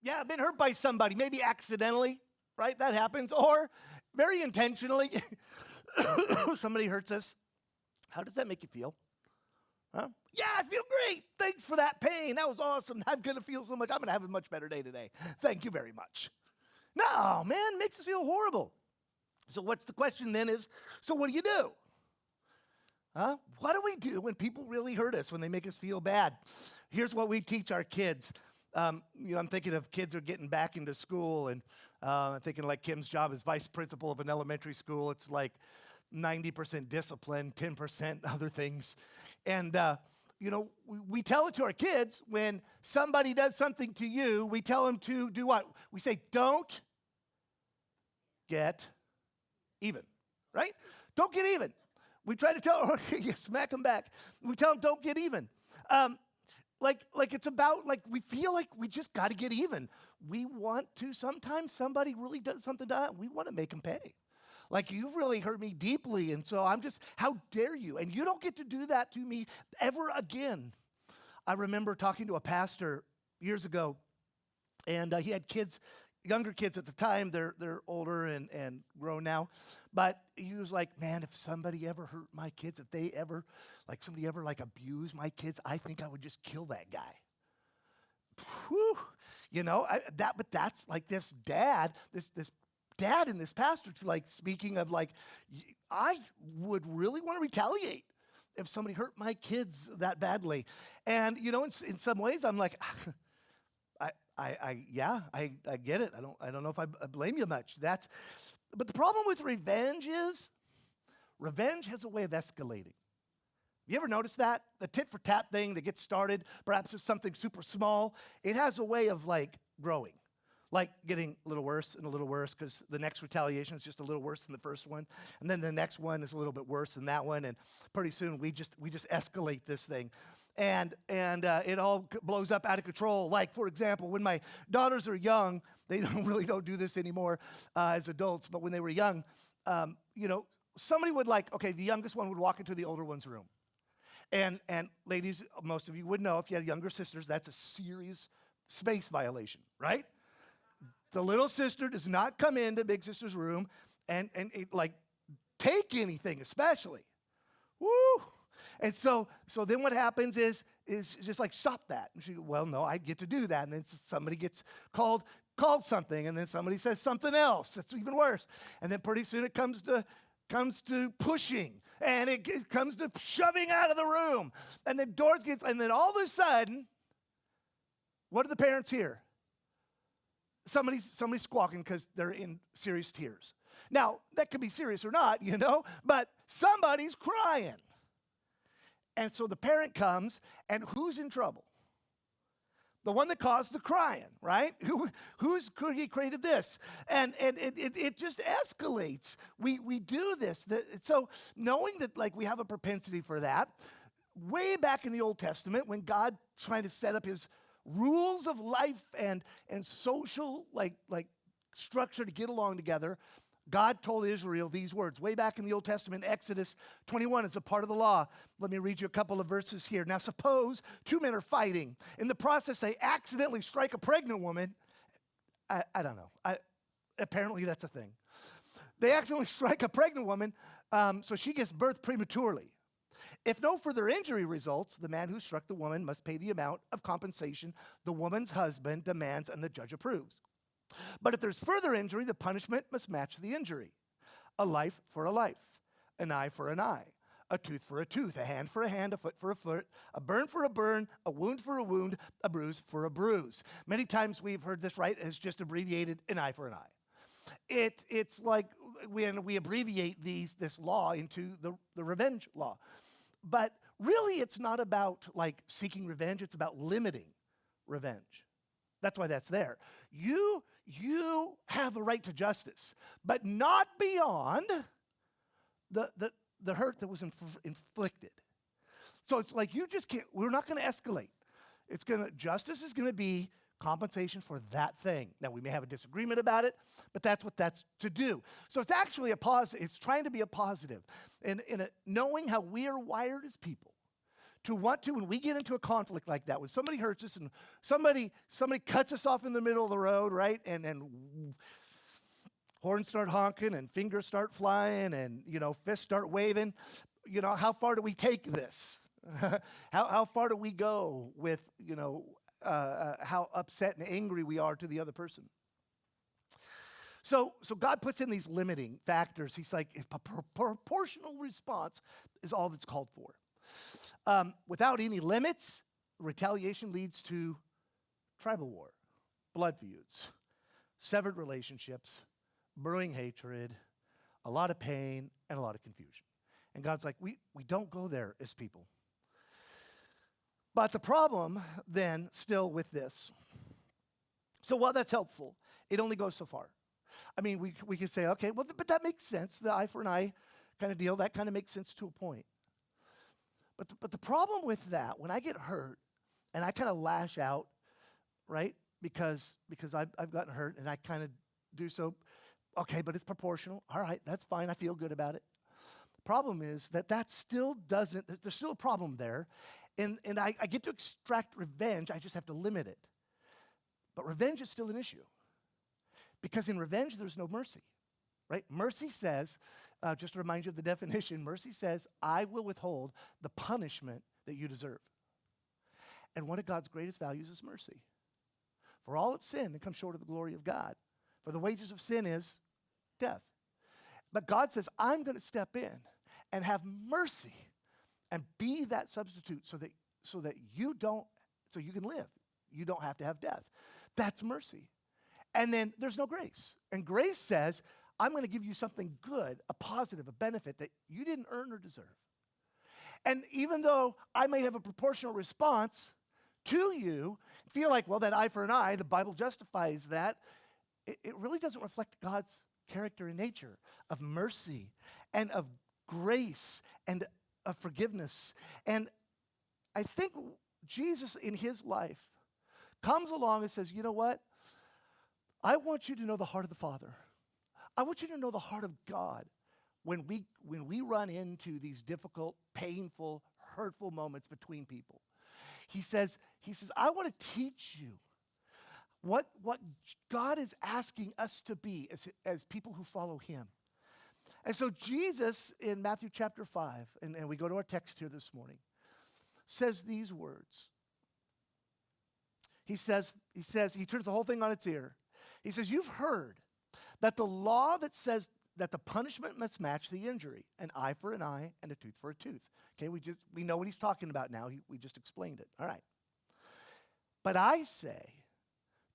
Yeah, I've been hurt by somebody, maybe accidentally, right? That happens. Or very intentionally, somebody hurts us. How does that make you feel? Huh? Yeah, I feel great. Thanks for that pain. That was awesome. I'm going to feel so much. I'm going to have a much better day today. Thank you very much. No, man, makes us feel horrible. So what's the question then is, so what do you do? Huh? What do we do when people really hurt us, when they make us feel bad? Here's what we teach our kids. I'm thinking of kids are getting back into school, and I'm thinking like Kim's job as vice principal of an elementary school. It's like 90% discipline, 10% other things. And, we tell it to our kids when somebody does something to you, we tell them to do what? We say, don't get even, right? Don't get even. We try to tell, you smack them back. We tell them, don't get even. Like it's about, like we feel like we just got to get even. We want to, sometimes somebody really does something to us, we want to make them pay. Like, you've really hurt me deeply, and so how dare you? And you don't get to do that to me ever again. I remember talking to a pastor years ago, and he had kids, younger kids at the time. They're older and grown now. But he was like, man, if somebody ever hurt my kids, if they ever, somebody ever abused my kids, I think I would just kill that guy. Whew. But that's like this dad, this dad and this pastor, speaking of I would really want to retaliate if somebody hurt my kids that badly. And, in some ways I'm like, I get it. I don't know if I blame you much. But the problem with revenge is, revenge has a way of escalating. You ever notice that? The tit for tat thing that gets started, perhaps it's something super small, it has a way of growing. Getting a little worse and a little worse, because the next retaliation is just a little worse than the first one. And then the next one is a little bit worse than that one. And pretty soon we just escalate this thing. And it all blows up out of control. Like, for example, when my daughters are young, they don't do this anymore as adults. But when they were young, somebody would the youngest one would walk into the older one's room. And ladies, most of you would know, if you had younger sisters, that's a serious space violation, right? The little sister does not come into big sister's room and take anything, especially. Woo! And so then what happens is just stop that. And she goes, well, no, I get to do that. And then somebody gets called something, and then somebody says something else. That's even worse. And then pretty soon it comes to pushing, and it comes to shoving out of the room. And then and then all of a sudden, what do the parents hear? Somebody's squawking because they're in serious tears. Now, that could be serious or not, but somebody's crying. And so the parent comes, and who's in trouble? The one that caused the crying, right? Who's created this? And it just escalates. We do this. So knowing that we have a propensity for that, way back in the Old Testament, when God trying to set up his rules of life and social structure to get along together, God told Israel these words way back in the Old Testament. Exodus 21 is a part of the law. Let me read you a couple of verses here. Now suppose two men are fighting. In the process, they accidentally strike a pregnant woman. I don't know. Apparently that's a thing. They accidentally strike a pregnant woman, so she gives birth prematurely. If no further injury results, the man who struck the woman must pay the amount of compensation the woman's husband demands and the judge approves. But if there's further injury, the punishment must match the injury. A life for a life, an eye for an eye, a tooth for a tooth, a hand for a hand, a foot for a foot, a burn for a burn, a wound for a wound, a bruise for a bruise. Many times we've heard this right as just abbreviated an eye for an eye. It's like when we abbreviate this law into the revenge law. But really it's not about seeking revenge, it's about limiting revenge. That's why that's there. You have a right to justice, but not beyond the hurt that was inflicted. So it's you just can't, we're not going to escalate. Justice is going to be compensation for that thing. Now, we may have a disagreement about it, but that's what that's to do. So it's actually a positive. It's trying to be a positive. And knowing how we are wired as people to want to, when we get into a conflict like that, when somebody hurts us and somebody cuts us off in the middle of the road, right? And horns start honking and fingers start flying and, fists start waving. How far do we take this? How far do we go with, how upset and angry we are to the other person? So God puts in these limiting factors. He's like, a proportional response is all that's called for. Without any limits, retaliation leads to tribal war, blood feuds, severed relationships, brewing hatred, a lot of pain, and a lot of confusion. And God's like, we don't go there as people. But the problem then still with this. So while that's helpful, it only goes so far. I mean, we could say, okay, well, but that makes sense. The eye for an eye kind of deal, that kind of makes sense to a point. But the problem with that, when I get hurt and I kind of lash out, right, because I've gotten hurt and I kind of do so, okay, but it's proportional. All right, that's fine. I feel good about it. The problem is that still doesn't, there's still a problem there. And I get to extract revenge. I just have to limit it. But revenge is still an issue. Because in revenge, there's no mercy, right? Mercy says, just to remind you of the definition, mercy says, I will withhold the punishment that you deserve. And one of God's greatest values is mercy. For all it's sin, it comes short of the glory of God. For the wages of sin is death. But God says, I'm going to step in and have mercy and be that substitute so that you can live. You don't have to have death. That's mercy. And then there's no grace. And grace says, I'm going to give you something good, a positive, a benefit that you didn't earn or deserve. And even though I may have a proportional response to you, feel like, well, that eye for an eye, the Bible justifies that, it really doesn't reflect God's character and nature of mercy and of grace and of forgiveness. And I think Jesus in his life comes along and says, you know what? I want you to know the heart of the Father. I want you to know the heart of God when we run into these difficult, painful, hurtful moments between people. He says, I want to teach you what God is asking us to be as people who follow him. And so Jesus in Matthew chapter 5, and we go to our text here this morning, says these words. He turns the whole thing on its ear. He says, you've heard that the law that says that the punishment must match the injury, an eye for an eye and a tooth for a tooth. Okay, we know what he's talking about now. We just explained it. All right. But I say,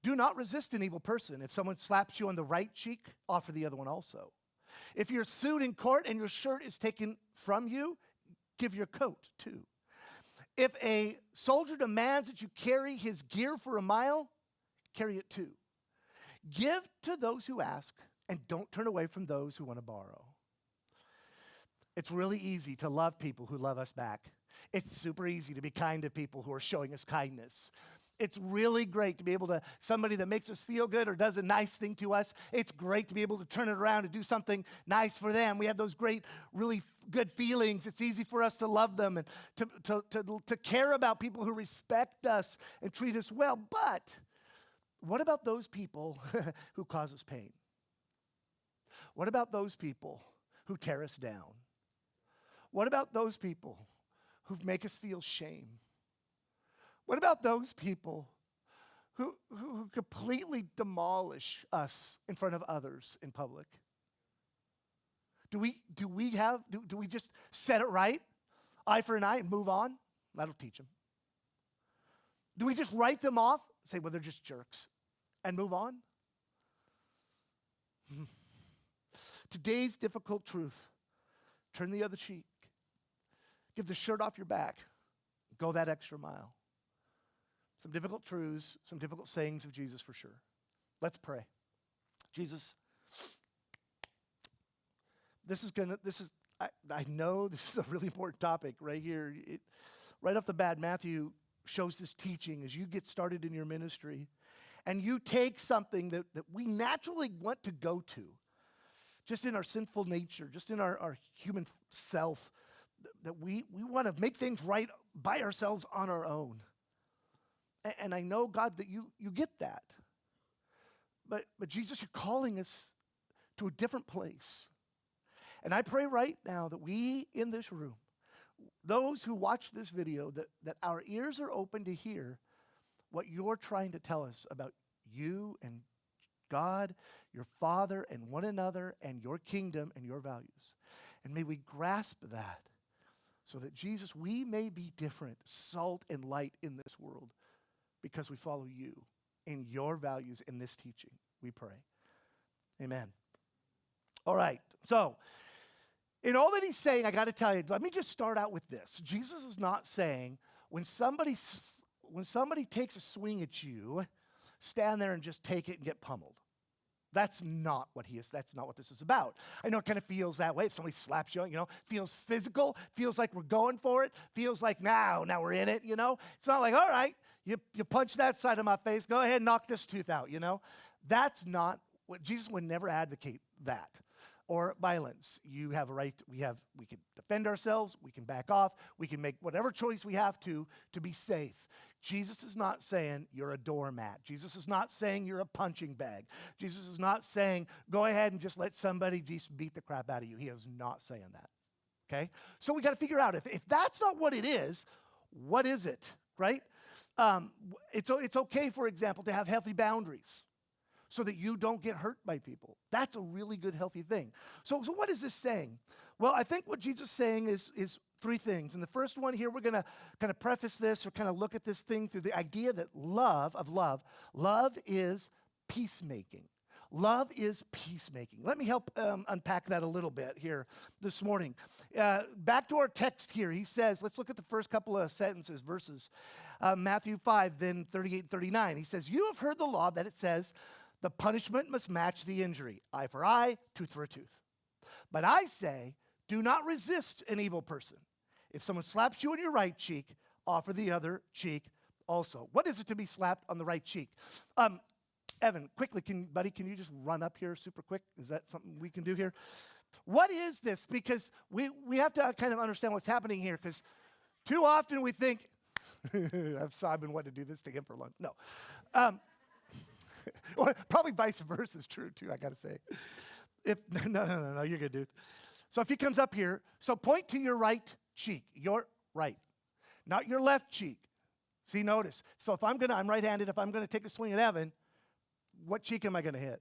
do not resist an evil person. If someone slaps you on the right cheek, offer the other one also. If you're sued in court and your shirt is taken from you, give your coat too. If a soldier demands that you carry his gear for a mile, carry it too. Give to those who ask, and don't turn away from those who want to borrow. It's really easy to love people who love us back. It's super easy to be kind to people who are showing us kindness. It's really great to be able to, somebody that makes us feel good or does a nice thing to us, it's great to be able to turn it around and do something nice for them. We have those great, really good feelings. It's easy for us to love them and to care about people who respect us and treat us well. But what about those people who cause us pain? What about those people who tear us down? What about those people who make us feel shame? What about those people who completely demolish us in front of others in public? Do we just set it right, eye for an eye, and move on? That'll teach them. Do we just write them off, say, well, they're just jerks, and move on? Today's difficult truth, turn the other cheek. Give the shirt off your back. Go that extra mile. Some difficult truths, some difficult sayings of Jesus for sure. Let's pray. Jesus, I know this is a really important topic right here. Right off the bat, Matthew shows this teaching as you get started in your ministry. And you take something that we naturally want to go to, just in our sinful nature, just in our human self, that we want to make things right by ourselves on our own. And I know, God, that you get that. But Jesus, you're calling us to a different place. And I pray right now that we in this room, those who watch this video, that our ears are open to hear what you're trying to tell us about you and God, your Father, and one another, and your kingdom and your values. And may we grasp that so that, Jesus, we may be different, salt and light in this world because we follow you in your values in this teaching. We pray. Amen. All right. So, in all that he's saying, I got to tell you, let me just start out with this. Jesus is not saying when somebody takes a swing at you, stand there and just take it and get pummeled. That's not what he is. That's not what this is about. I know it kind of feels that way. If somebody slaps you, feels physical, feels like we're going for it, feels like now we're in it, It's not like, all right, you punch that side of my face, go ahead and knock this tooth out, That's not what Jesus would never advocate that. Or violence. You have a right, we can defend ourselves, we can back off, we can make whatever choice we have to be safe. Jesus is not saying you're a doormat. Jesus is not saying you're a punching bag. Jesus is not saying go ahead and just let somebody just beat the crap out of you. He is not saying that. Okay? So we got to figure out if that's not what it is, what is it, right? It's okay, for example, to have healthy boundaries, so that you don't get hurt by people. That's a really good, healthy thing. So what is this saying? Well, I think what Jesus is saying is three things. And the first one here, we're going to kind of preface this or kind of look at this thing through the idea that love is peacemaking. Love is peacemaking. Let me help unpack that a little bit here this morning. Back to our text here. He says, let's look at the first couple of sentences, verses. Matthew 5, then 38 and 39. He says, you have heard the law that it says, the punishment must match the injury, eye for eye, tooth for a tooth. But I say, do not resist an evil person. If someone slaps you on your right cheek, offer the other cheek also. What is it to be slapped on the right cheek? Evan, quickly, can you just run up here super quick? Is that something we can do here? What is this? Because we have to kind of understand what's happening here, because too often we think, I've been wanting to do this to him for a long time. No. Well, probably vice versa is true too, I got to say. No, you're good, dude. So if he comes up here, so point to your right cheek, your right, not your left cheek. See, notice. So if I'm right-handed, if I'm going to take a swing at Evan, what cheek am I going to hit?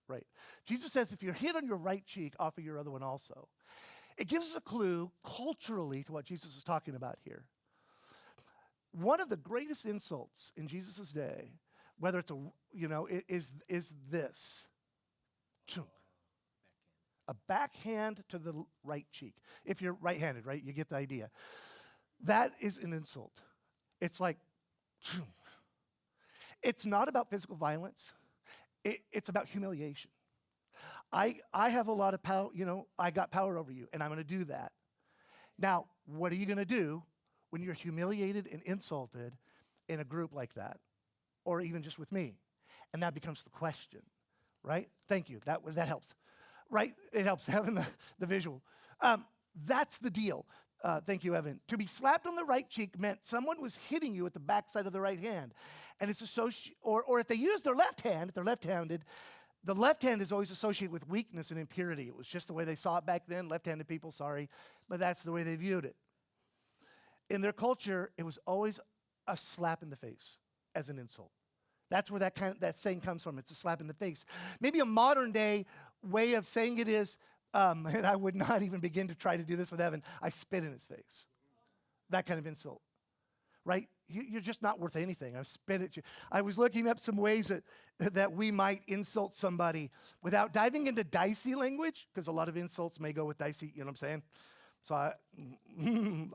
Right. Jesus says if you're hit on your right cheek, offer your other one also. It gives us a clue culturally to what Jesus is talking about here. One of the greatest insults in Jesus' day, whether it's is this. Chunk. A backhand to the right cheek. If you're right-handed, right, you get the idea. That is an insult. It's like, chunk. It's not about physical violence. It's about humiliation. I have a lot of power, I got power over you, and I'm going to do that. Now, what are you going to do when you're humiliated and insulted in a group like that? Or even just with me? And that becomes the question, right? Thank you. That helps, right? It helps having the visual. That's the deal. Thank you, Evan. To be slapped on the right cheek meant someone was hitting you at the backside of the right hand. And it's or if they use their left hand, if they're left-handed, the left hand is always associated with weakness and impurity. It was just the way they saw it back then. Left-handed people, sorry, but that's the way they viewed it. In their culture, it was always a slap in the face as an insult. That's where that saying comes from. It's a slap in the face. Maybe a modern day way of saying it is, and I would not even begin to try to do this with Evan, I spit in his face. That kind of insult, right? You're just not worth anything. I spit at you. I was looking up some ways that we might insult somebody without diving into dicey language, because a lot of insults may go with dicey, you know what I'm saying? So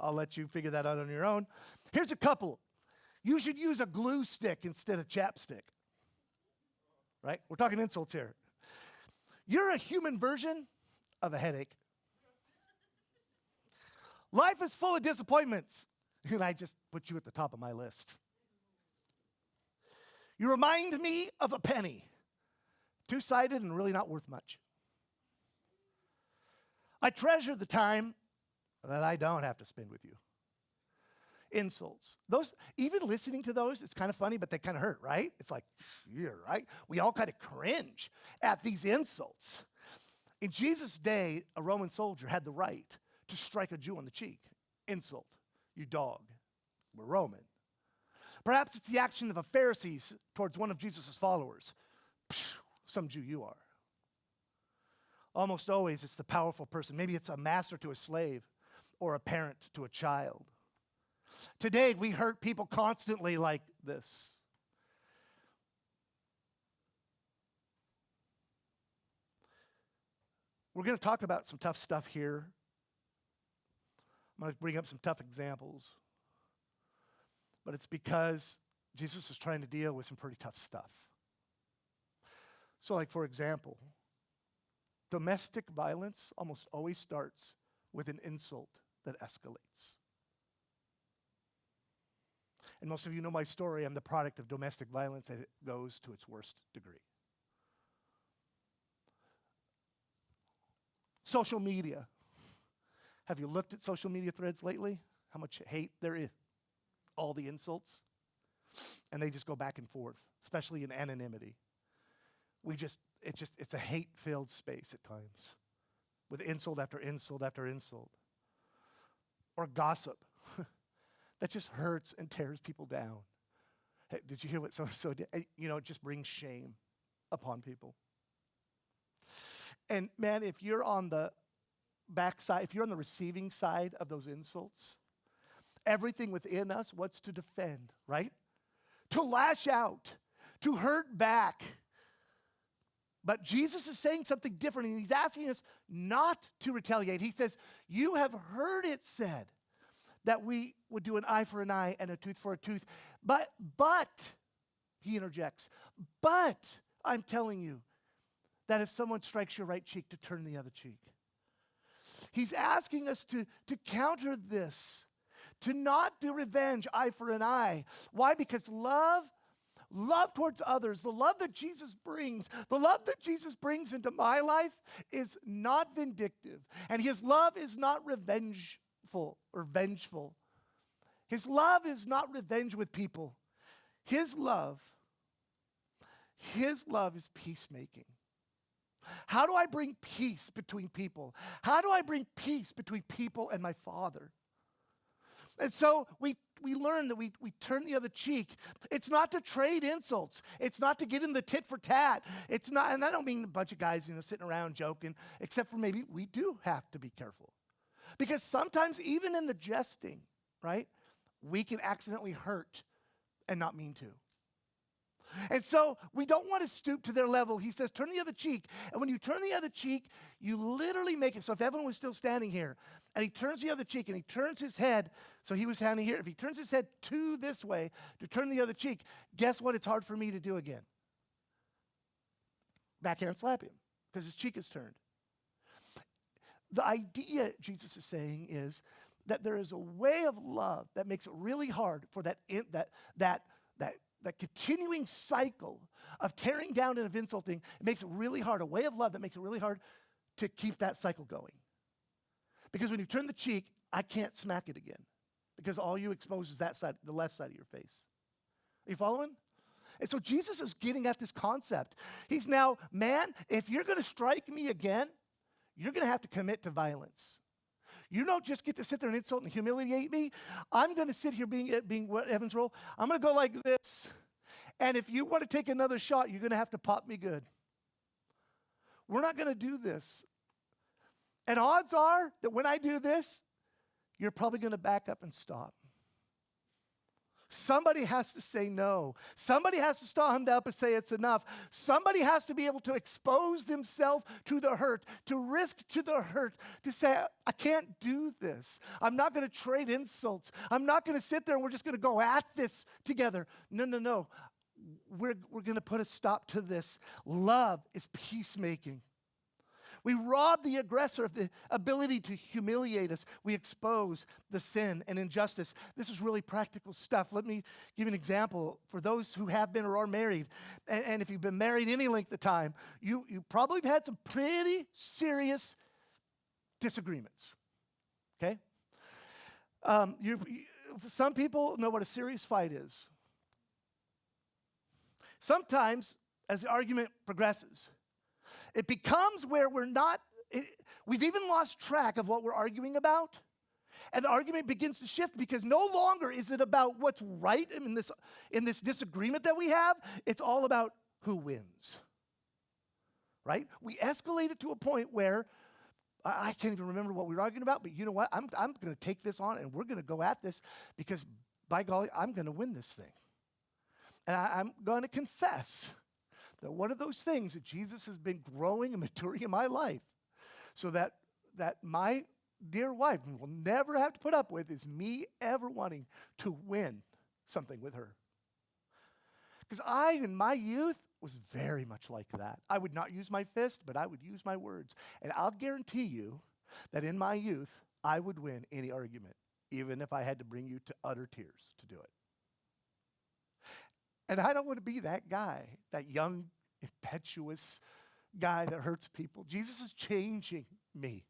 I'll let you figure that out on your own. Here's a couple. You should use a glue stick instead of chapstick. Right? We're talking insults here. You're a human version of a headache. Life is full of disappointments, and I just put you at the top of my list. You remind me of a penny. Two-sided and really not worth much. I treasure the time that I don't have to spend with you. insults. Those, even listening to those, it's kind of funny, but they kind of hurt, right? It's like, yeah, right? We all kind of cringe at these insults. In Jesus' day, a Roman soldier had the right to strike a Jew on the cheek. Insult, you dog. We're Roman. Perhaps it's the action of a Pharisee towards one of Jesus' followers. Psh, some Jew you are. Almost always it's the powerful person. Maybe it's a master to a slave or a parent to a child. Today we hurt people constantly like this. We're going to talk about some tough stuff here. I'm going to bring up some tough examples. But it's because Jesus was trying to deal with some pretty tough stuff. So, like, for example, domestic violence almost always starts with an insult that escalates. And most of you know my story. I'm the product of domestic violence, and it goes to its worst degree. Social media. Have you looked at social media threads lately? How much hate there is? All the insults. And they just go back and forth, especially in anonymity. It's a hate-filled space at times, with insult after insult after insult. Or gossip. That just hurts and tears people down. Hey, did you hear what so-and-so did? You know, it just brings shame upon people. And man, if you're on the backside, if you're on the receiving side of those insults, everything within us wants to defend, right? To lash out, to hurt back. But Jesus is saying something different, and he's asking us not to retaliate. He says, you have heard it said that we would do an eye for an eye and a tooth for a tooth. But, he interjects, but I'm telling you that if someone strikes your right cheek, to turn the other cheek. He's asking us to counter this, to not do revenge, eye for an eye. Why? Because love towards others, the love that Jesus brings, the love that Jesus brings into my life is not vindictive. And his love is not revengeful or vengeful. His love is not revenge with people. His love is peacemaking. How do I bring peace between people? How do I bring peace between people and my Father? And so we learn that we turn the other cheek. It's not to trade insults. It's not to get in the tit for tat. It's not, and I don't mean a bunch of guys, sitting around joking, except for maybe we do have to be careful. Because sometimes even in the jesting, right, we can accidentally hurt and not mean to. And so we don't want to stoop to their level. He says, turn the other cheek. And when you turn the other cheek, you literally make it. So if Evan was still standing here and he turns the other cheek and he turns his head, so he was standing here. If he turns his head to this way to turn the other cheek, guess what? It's hard for me to do again. Backhand slap him because his cheek is turned. The idea, Jesus is saying, is that there is a way of love that makes it really hard for that continuing cycle of tearing down and of insulting. It makes it really hard, a way of love that makes it really hard to keep that cycle going. Because when you turn the cheek, I can't smack it again. Because all you expose is that side, the left side of your face. Are you following? And so Jesus is getting at this concept. He's now, man, if you're going to strike me again, you're going to have to commit to violence. You don't just get to sit there and insult and humiliate me. I'm going to sit here being what Evan's role. I'm going to go like this. And if you want to take another shot, you're going to have to pop me good. We're not going to do this. And odds are that when I do this, you're probably going to back up and stop. Somebody has to say no. Somebody has to stand up and say it's enough. Somebody has to be able to expose themselves to the hurt, to risk to the hurt, to say, I can't do this. I'm not going to trade insults. I'm not going to sit there and we're just going to go at this together. No. We're going to put a stop to this. Love is peacemaking. We rob the aggressor of the ability to humiliate us. We expose the sin and injustice. This is really practical stuff. Let me give you an example for those who have been or are married. And if you've been married any length of time, you probably have had some pretty serious disagreements. Okay? some people know what a serious fight is. Sometimes, as the argument progresses, it becomes where we've even lost track of what we're arguing about. And the argument begins to shift because no longer is it about what's right in this disagreement that we have. It's all about who wins, right? We escalate it to a point where I can't even remember what we were arguing about, but you know what? I'm going to take this on and we're going to go at this because, by golly, I'm going to win this thing. And I'm going to confess that one of those things that Jesus has been growing and maturing in my life so that my dear wife will never have to put up with is me ever wanting to win something with her. Because I, in my youth, was very much like that. I would not use my fist, but I would use my words. And I'll guarantee you that in my youth, I would win any argument, even if I had to bring you to utter tears to do it. And I don't want to be that guy, that young, impetuous guy that hurts people. Jesus is changing me.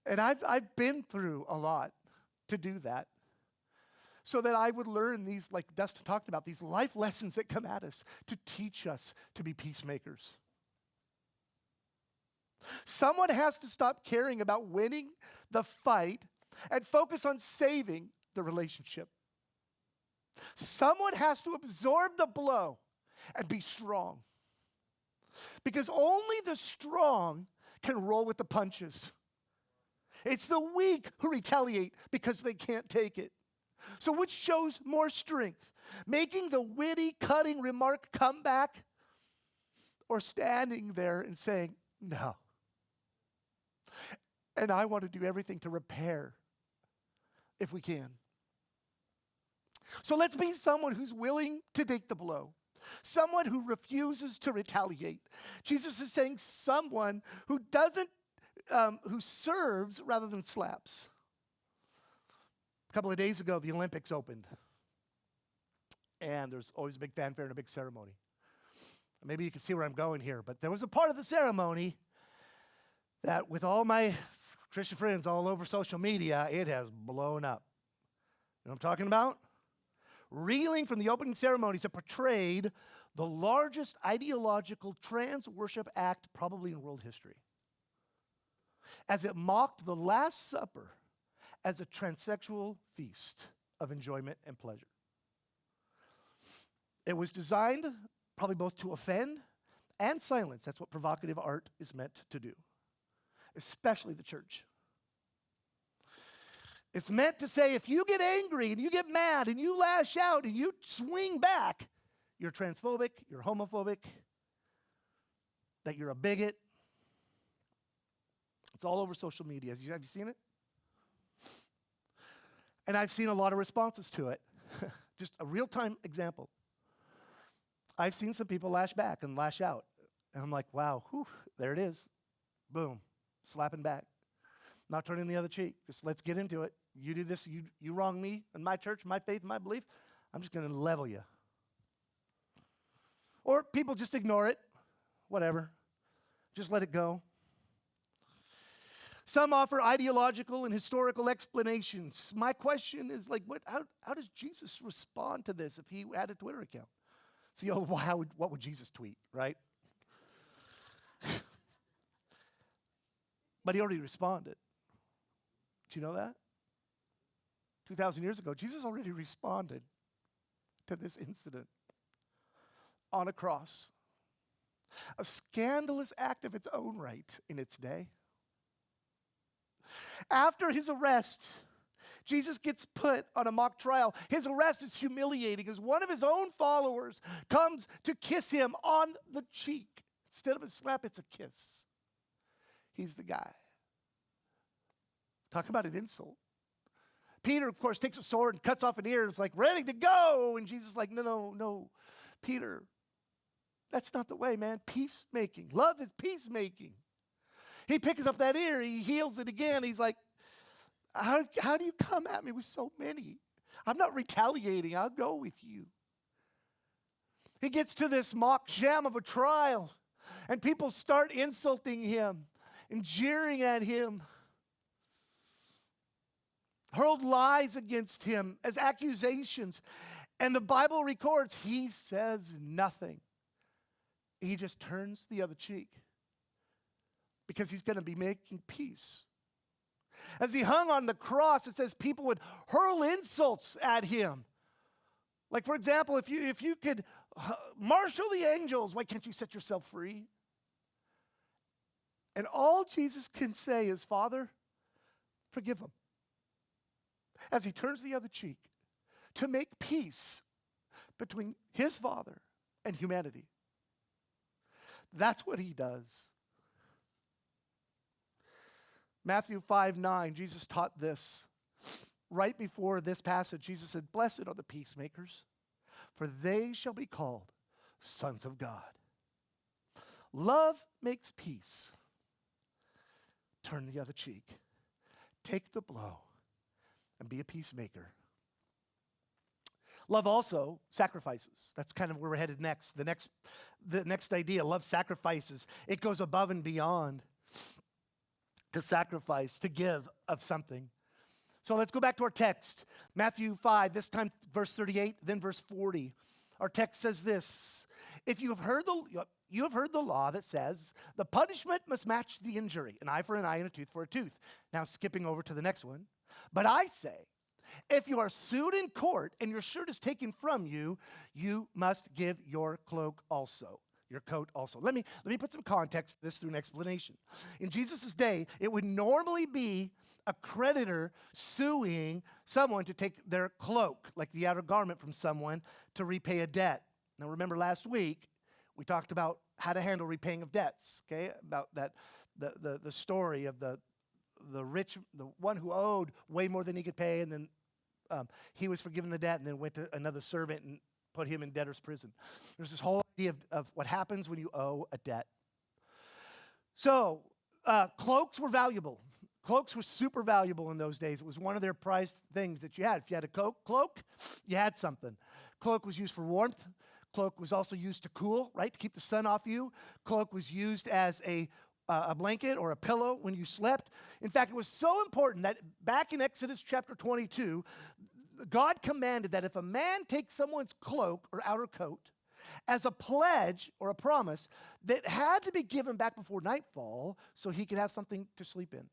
And I've been through a lot to do that so that I would learn these, like Dustin talked about, these life lessons that come at us to teach us to be peacemakers. Someone has to stop caring about winning the fight and focus on saving the relationship. Someone has to absorb the blow and be strong. Because only the strong can roll with the punches. It's the weak who retaliate because they can't take it. So which shows more strength? Making the witty, cutting remark come back, or standing there and saying, no. And I want to do everything to repair if we can. So let's be someone who's willing to take the blow. Someone who refuses to retaliate. Jesus is saying someone who who serves rather than slaps. A couple of days ago, the Olympics opened. And there's always a big fanfare and a big ceremony. Maybe you can see where I'm going here, but there was a part of the ceremony that with all my Christian friends all over social media, it has blown up. You know what I'm talking about? Reeling from the opening ceremonies that portrayed the largest ideological trans worship act probably in world history, as it mocked the Last Supper as a transsexual feast of enjoyment and pleasure. It was designed probably both to offend and silence. That's what provocative art is meant to do, especially the church. It's meant to say if you get angry and you get mad and you lash out and you swing back, you're transphobic, you're homophobic, that you're a bigot. It's all over social media. Have you seen it? And I've seen a lot of responses to it. Just a real-time example. I've seen some people lash back and lash out. And I'm like, wow, whew, there it is. Boom, slapping back. Not turning the other cheek. Just let's get into it. You do this, you wrong me and my church, my faith, my belief, I'm just going to level you. Or people just ignore it. Whatever. Just let it go. Some offer ideological and historical explanations. My question is how does Jesus respond to this if he had a Twitter account? See, what would Jesus tweet, right? But he already responded. Did you know that? 2,000 years ago, Jesus already responded to this incident on a cross. A scandalous act of its own right in its day. After his arrest, Jesus gets put on a mock trial. His arrest is humiliating as one of his own followers comes to kiss him on the cheek. Instead of a slap, it's a kiss. He's the guy. Talk about an insult. Peter, of course, takes a sword and cuts off an ear and is like, ready to go. And Jesus is like, no, Peter, that's not the way, man. Peacemaking. Love is peacemaking. He picks up that ear, he heals it again. He's like, how do you come at me with so many? I'm not retaliating. I'll go with you. He gets to this mock sham of a trial, and people start insulting him and jeering at him. hurled lies against him as accusations. And the Bible records he says nothing. He just turns the other cheek because he's going to be making peace. As he hung on the cross, it says people would hurl insults at him. Like, for example, if you could marshal the angels, why can't you set yourself free? And all Jesus can say is, Father, forgive them. As he turns the other cheek to make peace between his Father and humanity. That's what he does. Matthew 5:9, Jesus taught this. Right before this passage, Jesus said, "Blessed are the peacemakers, for they shall be called sons of God." Love makes peace. Turn the other cheek. Take the blow and be a peacemaker. Love also sacrifices. That's kind of where we're headed next. The next idea, love sacrifices. It goes above and beyond to sacrifice, to give of something. So let's go back to our text. Matthew 5, this time verse 38, then verse 40. Our text says this: If you have heard the law that says the punishment must match the injury, an eye for an eye and a tooth for a tooth. Now skipping over to the next one. But I say, if you are sued in court and your shirt is taken from you, you must give your cloak also, your coat also. Let me put some context to this through an explanation. In Jesus' day, it would normally be a creditor suing someone to take their cloak, like the outer garment, from someone to repay a debt. Now remember last week, we talked about how to handle repaying of debts, okay? About that, the story of the rich, the one who owed way more than he could pay, and then he was forgiven the debt and then went to another servant and put him in debtor's prison. There's this whole idea of what happens when you owe a debt. So cloaks were valuable. Cloaks were super valuable in those days. It was one of their prized things that you had. If you had a cloak, you had something. Cloak was used for warmth. Cloak was also used to cool, right, to keep the sun off you. Cloak was used as a blanket or a pillow when you slept. In fact, it was so important that back in Exodus chapter 22, God commanded that if a man takes someone's cloak or outer coat as a pledge or a promise, that had to be given back before nightfall so he could have something to sleep in.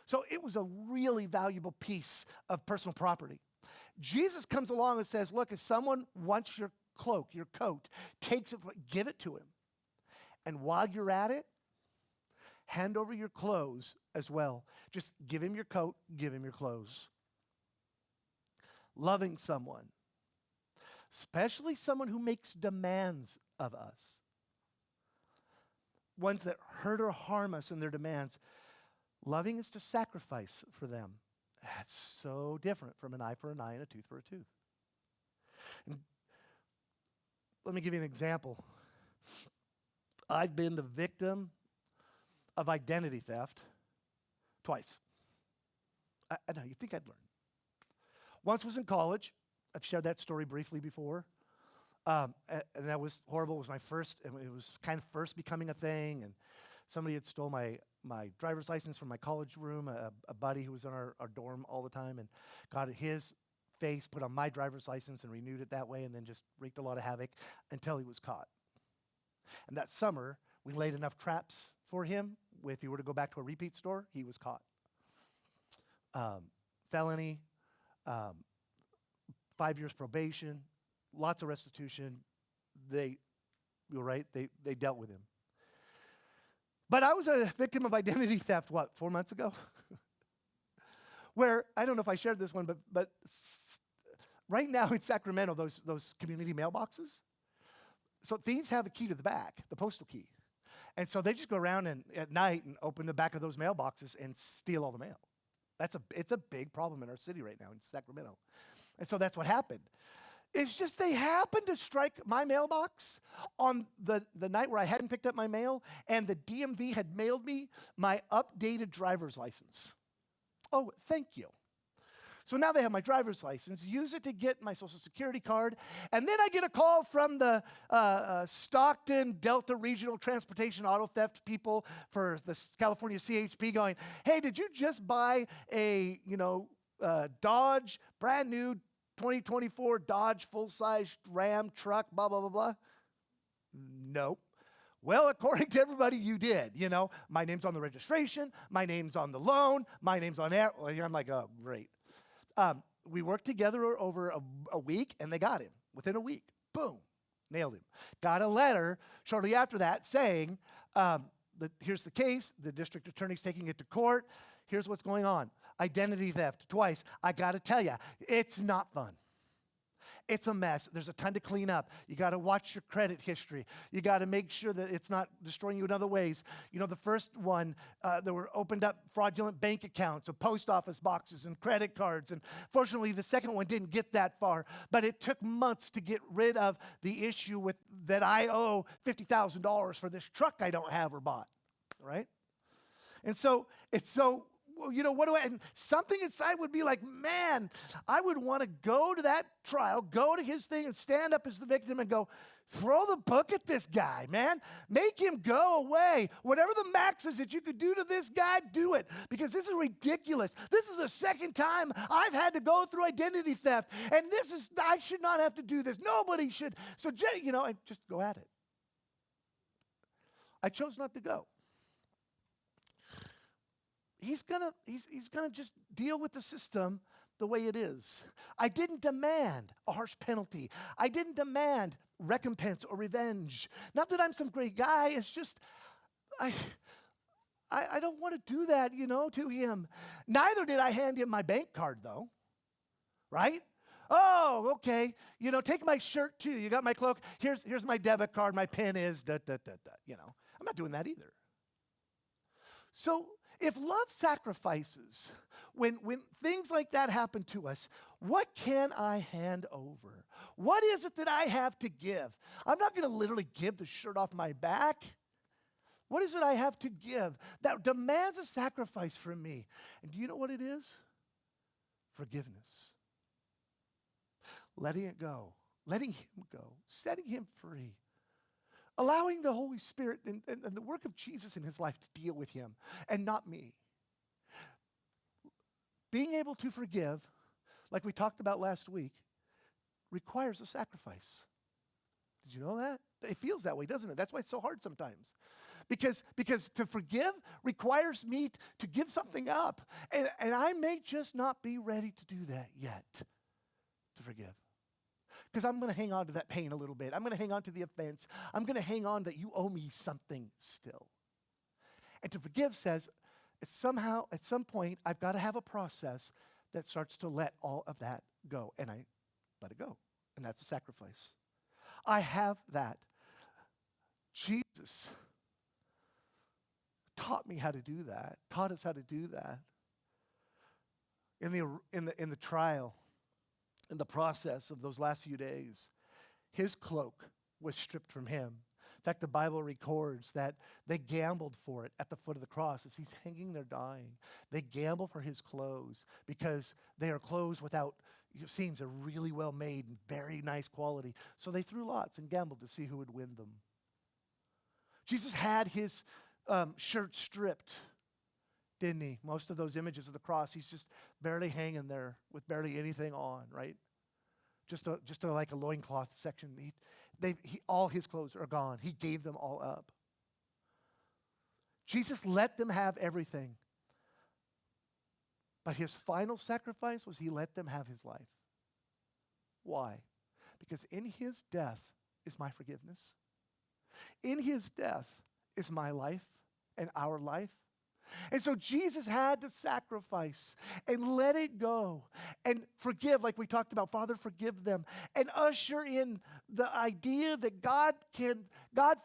So it was a really valuable piece of personal property. Jesus comes along and says, look, if someone wants your cloak, your coat, takes it, give it to him. And while you're at it, hand over your clothes as well. Just give him your coat, give him your clothes. Loving someone, especially someone who makes demands of us, ones that hurt or harm us in their demands, loving is to sacrifice for them. That's so different from an eye for an eye and a tooth for a tooth. And let me give you an example. I've been the victim of identity theft twice. I know, you think I'd learn. Once was in college. I've shared that story briefly before. And that was horrible. It was it was kind of first becoming a thing. And somebody had stole my driver's license from my college room, a buddy who was in our dorm all the time, and got his face put on my driver's license and renewed it that way, and then just wreaked a lot of havoc until he was caught. And that summer, we laid enough traps for him. If he were to go back to a repeat store, he was caught. Felony, 5 years probation, lots of restitution. You're right, they dealt with him. But I was a victim of identity theft, 4 months ago? Where, I don't know if I shared this one, but right now in Sacramento, those community mailboxes, so thieves have a key to the back, the postal key. And so they just go around at night and open the back of those mailboxes and steal all the mail. It's a big problem in our city right now in Sacramento. And so that's what happened. It's just they happened to strike my mailbox on the night where I hadn't picked up my mail, and the DMV had mailed me my updated driver's license. Oh, thank you. So now they have my driver's license, use it to get my Social Security card, and then I get a call from the Stockton Delta Regional Transportation Auto Theft people for the California CHP going, hey, did you just buy a, Dodge, brand new 2024 Dodge full-size Ram truck, blah, blah, blah, blah? Nope. Well, according to everybody, you did. You know, my name's on the registration, my name's on the loan, my name's on air. I'm like, oh, great. We worked together over a week, and they got him within a week. Boom, nailed him. Got a letter shortly after that saying, here's the case. The district attorney's taking it to court. Here's what's going on. Identity theft twice. I got to tell you, it's not fun. It's a mess. There's a ton to clean up. You got to watch your credit history. You got to make sure that it's not destroying you in other ways. You know, the first one, there were opened up fraudulent bank accounts of post office boxes and credit cards. And fortunately, the second one didn't get that far. But it took months to get rid of the issue with that I owe $50,000 for this truck I don't have or bought, right? And so it's so, you know, and something inside would be like, man, I would want to go to that trial, go to his thing and stand up as the victim and go, throw the book at this guy, man. Make him go away. Whatever the max is that you could do to this guy, do it. Because this is ridiculous. This is the second time I've had to go through identity theft. And I should not have to do this. Nobody should. So, you know, I just go at it. I chose not to go. He's gonna just deal with the system the way it is. I didn't demand a harsh penalty. I didn't demand recompense or revenge. Not that I'm some great guy. It's just I don't want to do that, you know, to him. Neither did I hand him my bank card, though. Right? Oh, okay. You know, take my shirt too. You got my cloak. Here's my debit card. My PIN is da da da da. You know, I'm not doing that either. So, if love sacrifices, when things like that happen to us, what can I hand over? What is it that I have to give? I'm not going to literally give the shirt off my back. What is it I have to give that demands a sacrifice from me? And do you know what it is? Forgiveness. Letting it go. Letting him go. Setting him free. Allowing the Holy Spirit and the work of Jesus in his life to deal with him and not me. Being able to forgive, like we talked about last week, requires a sacrifice. Did you know that? It feels that way, doesn't it? That's why it's so hard sometimes. Because to forgive requires me to give something up. And I may just not be ready to do that yet, to forgive. Because I'm going to hang on to that pain a little bit. I'm going to hang on to the offense. I'm going to hang on that you owe me something still. And to forgive says, it's somehow, at some point, I've got to have a process that starts to let all of that go. And I let it go. And that's a sacrifice. I have that. Jesus taught me how to do that. Taught us how to do that. In the trial, in the process of those last few days, his cloak was stripped from him. In fact, the Bible records that they gambled for it at the foot of the cross as he's hanging there dying. They gamble for his clothes because they are clothes without seams, are really well made and very nice quality. So they threw lots and gambled to see who would win them. Jesus had his shirt stripped, didn't he? Most of those images of the cross, he's just barely hanging there with barely anything on, right? Just like a loincloth section. All his clothes are gone. He gave them all up. Jesus let them have everything. But his final sacrifice was he let them have his life. Why? Because in his death is my forgiveness. In his death is my life and our life. And so Jesus had to sacrifice and let it go and forgive, like we talked about. Father, forgive them. And usher in the idea that God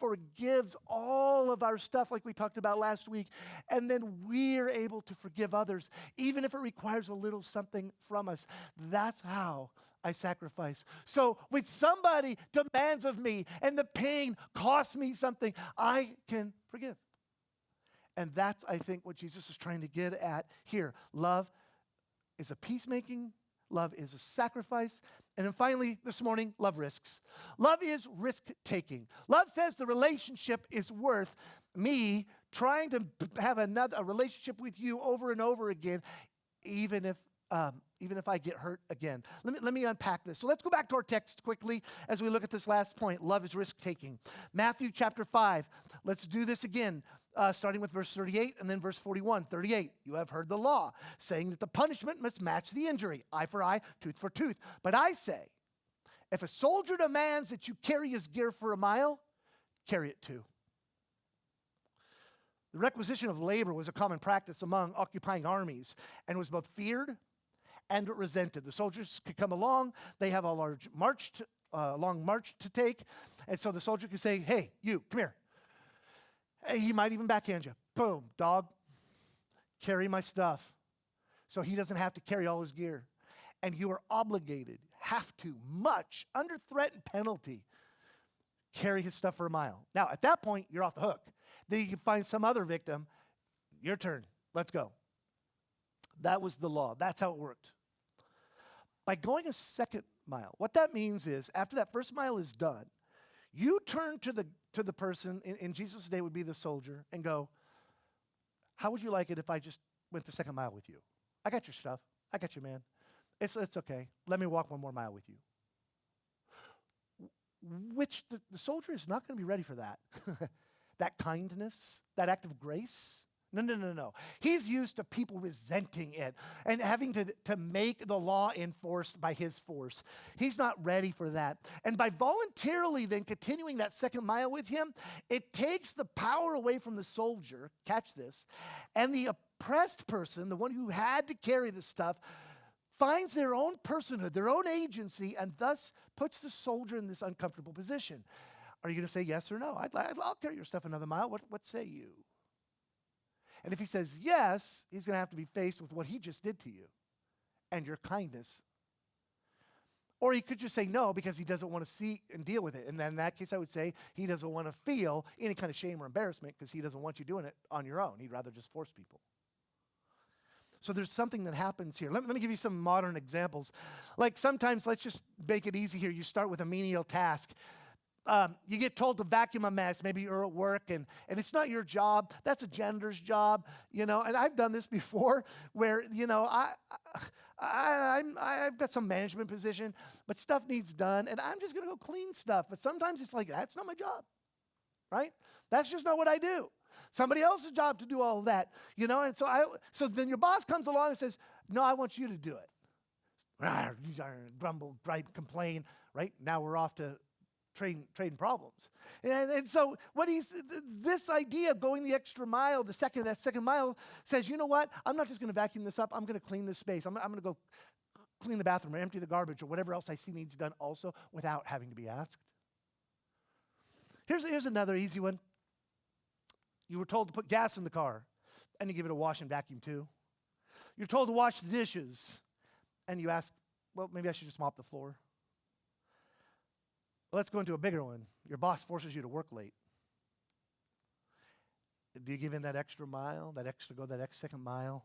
forgives all of our stuff, like we talked about last week. And then we're able to forgive others, even if it requires a little something from us. That's how I sacrifice. So when somebody demands of me and the pain costs me something, I can forgive. And that's, I think, what Jesus is trying to get at here. Love is a peacemaking. Love is a sacrifice. And then finally, this morning, love risks. Love is risk-taking. Love says the relationship is worth me trying to have a relationship with you over and over again, even if even if I get hurt again. Let me unpack this. So let's go back to our text quickly as we look at this last point. Love is risk-taking. Matthew chapter 5. Let's do this again, starting with verse 38 and then verse 41. 38, you have heard the law, saying that the punishment must match the injury, eye for eye, tooth for tooth. But I say, if a soldier demands that you carry his gear for a mile, carry it too. The requisition of labor was a common practice among occupying armies and was both feared and resented. The soldiers could come along. They have a long march to take. And so the soldier could say, hey, you, come here. Hey, he might even backhand you. Boom, dog, carry my stuff. So he doesn't have to carry all his gear. And you are obligated, have to, much, under threat and penalty, carry his stuff for a mile. Now, at that point, you're off the hook. Then you can find some other victim. Your turn. Let's go. That was the law. That's how it worked. By going a second mile, what that means is after that first mile is done, you turn to the person, in Jesus' day would be the soldier, and go, how would you like it if I just went the second mile with you? I got your stuff. I got you, man. It's okay. Let me walk one more mile with you. Which the soldier is not going to be ready for that. That kindness, that act of grace. No. He's used to people resenting it and having to make the law enforced by his force. He's not ready for that. And by voluntarily then continuing that second mile with him, it takes the power away from the soldier, catch this, and the oppressed person, the one who had to carry the stuff, finds their own personhood, their own agency, and thus puts the soldier in this uncomfortable position. Are you going to say yes or no? I'll carry your stuff another mile. What say you? And if he says yes, he's going to have to be faced with what he just did to you and your kindness. Or he could just say no because he doesn't want to see and deal with it. And then in that case, I would say he doesn't want to feel any kind of shame or embarrassment because he doesn't want you doing it on your own. He'd rather just force people. So there's something that happens here. Let me give you some modern examples. Like sometimes, let's just make it easy here. You start with a menial task. You get told to vacuum a mess. Maybe you're at work and it's not your job. That's a janitor's job, And I've done this before where, I've got some management position, but stuff needs done, and I'm just going to go clean stuff. But sometimes it's like, that's not my job, right? That's just not what I do. Somebody else's job to do all of that, And so then your boss comes along and says, no, I want you to do it. Grumble, gripe, complain, right? Now we're off to trading problems. And so this idea of going the extra mile, that second mile says, you know what? I'm not just going to vacuum this up. I'm going to clean this space. I'm going to go clean the bathroom or empty the garbage or whatever else I see needs done also without having to be asked. Here's another easy one. You were told to put gas in the car and you give it a wash and vacuum too. You're told to wash the dishes and you ask, well, maybe I should just mop the floor. Let's go into a bigger one. Your boss forces you to work late. Do you give in that extra mile, that second mile,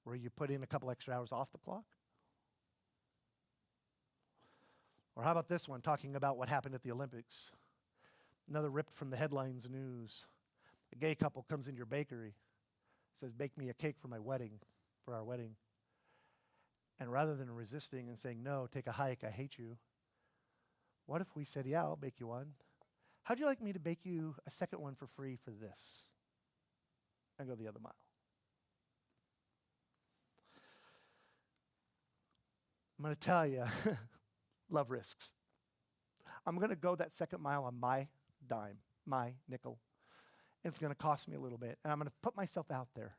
where you put in a couple extra hours off the clock? Or how about this one, talking about what happened at the Olympics? Another ripped from the headlines news. A gay couple comes into your bakery, says, bake me a cake for our wedding. And rather than resisting and saying, no, take a hike, I hate you, what if we said, yeah, I'll bake you one? How'd you like me to bake you a second one for free for this? And go the other mile. I'm going to tell you, love risks. I'm going to go that second mile on my dime, my nickel. It's going to cost me a little bit, and I'm going to put myself out there.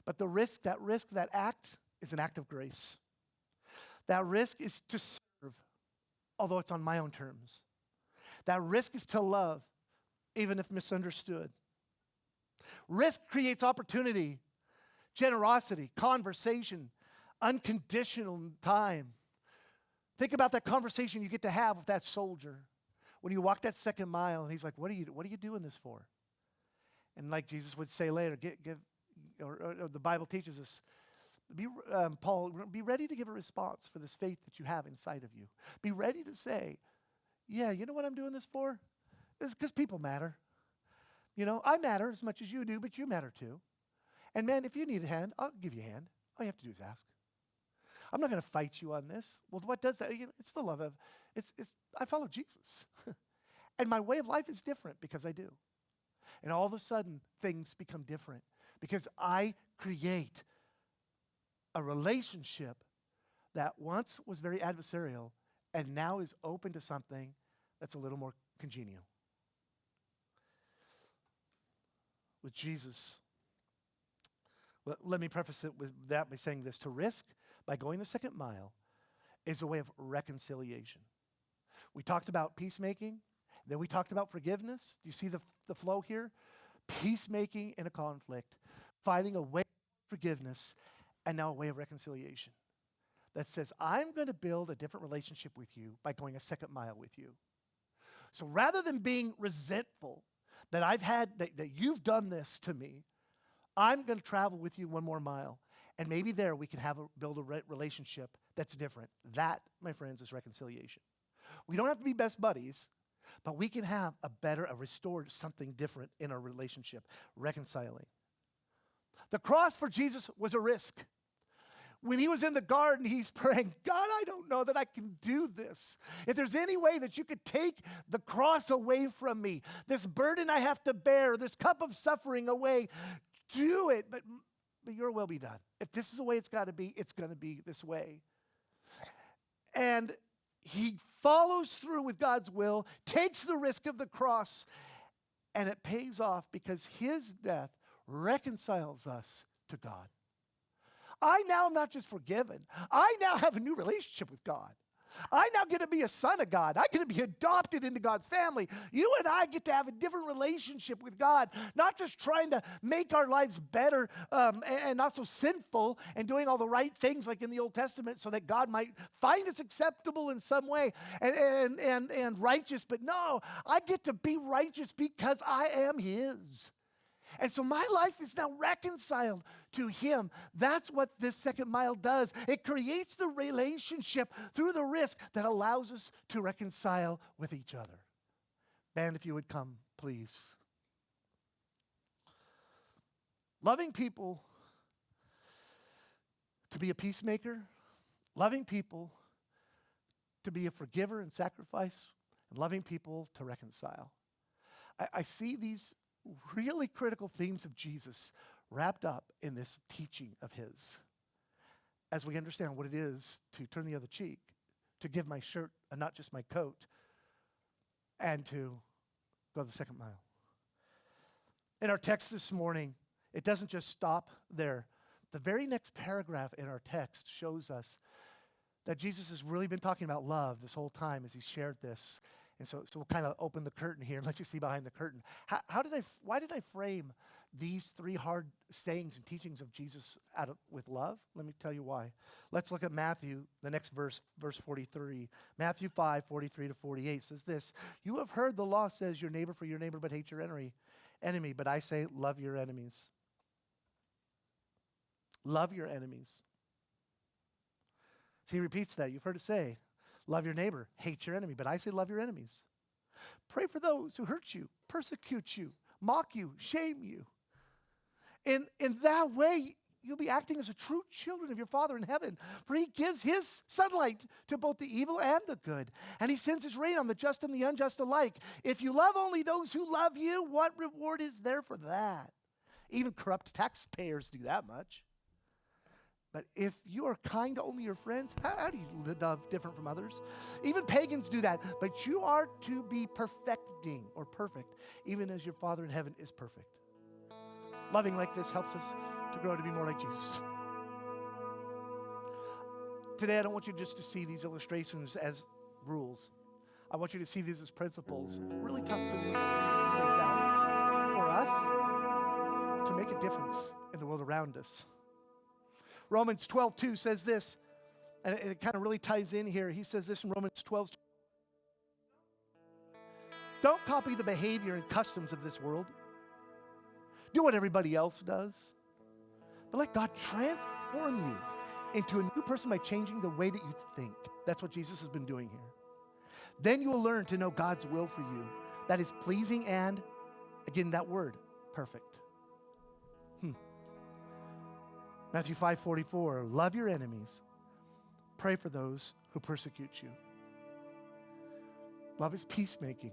But that act is an act of grace. That risk is to serve, although it's on my own terms. That risk is to love, even if misunderstood. Risk creates opportunity, generosity, conversation, unconditional time. Think about that conversation you get to have with that soldier when you walk that second mile, and he's like, what are you doing this for? And like Jesus would say later, or the Bible teaches us, Paul, be ready to give a response for this faith that you have inside of you. Be ready to say, yeah, you know what I'm doing this for? It's because people matter. I matter as much as you do, but you matter too. And man, if you need a hand, I'll give you a hand. All you have to do is ask. I'm not going to fight you on this. Well, what does that? It's the love of, I follow Jesus. And my way of life is different because I do. And all of a sudden, things become different because I create a relationship that once was very adversarial and now is open to something that's a little more congenial. With Jesus, well, let me preface it with that by saying this. To risk by going the second mile is a way of reconciliation. We talked about peacemaking, then we talked about forgiveness. Do you see the flow here? Peacemaking in a conflict, finding a way of forgiveness, and now a way of reconciliation that says, I'm going to build a different relationship with you by going a second mile with you. So rather than being resentful that that you've done this to me, I'm going to travel with you one more mile. And maybe there we can build a relationship that's different. That, my friends, is reconciliation. We don't have to be best buddies, but we can have a restored something different in our relationship, reconciling. The cross for Jesus was a risk. When he was in the garden, he's praying, God, I don't know that I can do this. If there's any way that you could take the cross away from me, this burden I have to bear, this cup of suffering away, do it. But your will be done. If this is the way it's got to be, it's going to be this way. And he follows through with God's will, takes the risk of the cross, and it pays off because his death reconciles us to God. I now am not just forgiven. I now have a new relationship with God. I now get to be a son of God. I get to be adopted into God's family. You and I get to have a different relationship with God, not just trying to make our lives better and not so sinful and doing all the right things like in the Old Testament so that God might find us acceptable in some way and righteous. But no, I get to be righteous because I am his. And so my life is now reconciled to him. That's what this second mile does. It creates the relationship through the risk that allows us to reconcile with each other. Band, if you would come, please. Loving people to be a peacemaker, loving people to be a forgiver and sacrifice, and loving people to reconcile. I see these really critical themes of Jesus wrapped up in this teaching of his. As we understand what it is to turn the other cheek, to give my shirt and not just my coat, and to go the second mile. In our text this morning, it doesn't just stop there. The very next paragraph in our text shows us that Jesus has really been talking about love this whole time as he shared this. And so we'll kind of open the curtain here and let you see behind the curtain. Why did I frame these three hard sayings and teachings of Jesus with love? Let me tell you why. Let's look at Matthew, the next verse 43. Matthew 5:43 to 48 says this, you have heard the law says your neighbor for your neighbor, but hate your enemy. But I say love your enemies. Love your enemies. So he repeats that. You've heard it say, love your neighbor, hate your enemy. But I say love your enemies. Pray for those who hurt you, persecute you, mock you, shame you. In that way, you'll be acting as a true children of your Father in heaven. For he gives his sunlight to both the evil and the good. And he sends his rain on the just and the unjust alike. If you love only those who love you, what reward is there for that? Even corrupt taxpayers do that much. But if you are kind to only your friends, how do you love different from others? Even pagans do that. But you are to be perfecting or perfect, even as your Father in heaven is perfect. Loving like this helps us to grow to be more like Jesus. Today, I don't want you just to see these illustrations as rules. I want you to see these as principles, really tough principles that Jesus lays out for us to make a difference in the world around us. Romans 12:2 says this, and it kind of really ties in here. He says this in Romans 12:2. Don't copy the behavior and customs of this world. Do what everybody else does. But let God transform you into a new person by changing the way that you think. That's what Jesus has been doing here. Then you will learn to know God's will for you. That is pleasing and, again, that word, perfect. Matthew 5:44, love your enemies. Pray for those who persecute you. Love is peacemaking.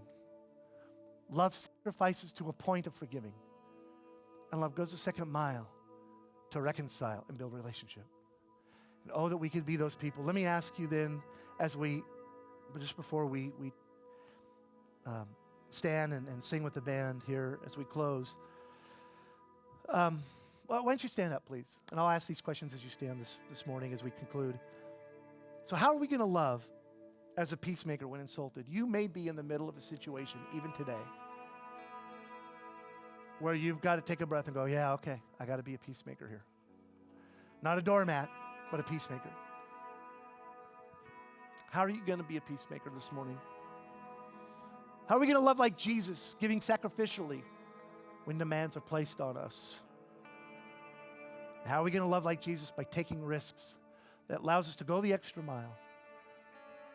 Love sacrifices to a point of forgiving. And love goes a second mile to reconcile and build relationship. And oh, that we could be those people. Let me ask you then, just before we stand and sing with the band here as we close. Well, why don't you stand up, please? And I'll ask these questions as you stand this morning as we conclude. So how are we going to love as a peacemaker when insulted? You may be in the middle of a situation, even today, where you've got to take a breath and go, yeah, okay, I got to be a peacemaker here. Not a doormat, but a peacemaker. How are you going to be a peacemaker this morning? How are we going to love like Jesus, giving sacrificially when demands are placed on us? How are we going to love like Jesus? By taking risks that allows us to go the extra mile,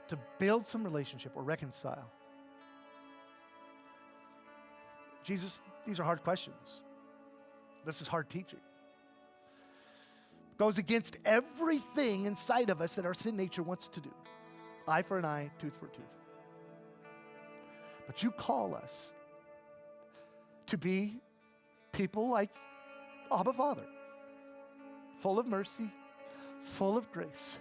to build some relationship or reconcile. Jesus, these are hard questions. This is hard teaching. Goes against everything inside of us that our sin nature wants to do. Eye for an eye, tooth for a tooth. But you call us to be people like Abba Father, full of mercy, full of grace,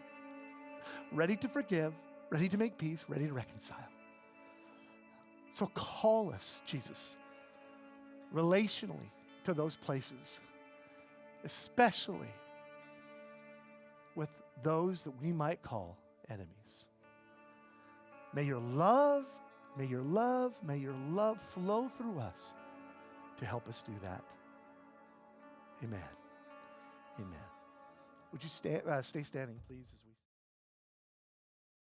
ready to forgive, ready to make peace, ready to reconcile. So call us, Jesus, relationally to those places, especially with those that we might call enemies. May your love flow through us to help us do that. Amen. Amen. Would you stay standing, please, as we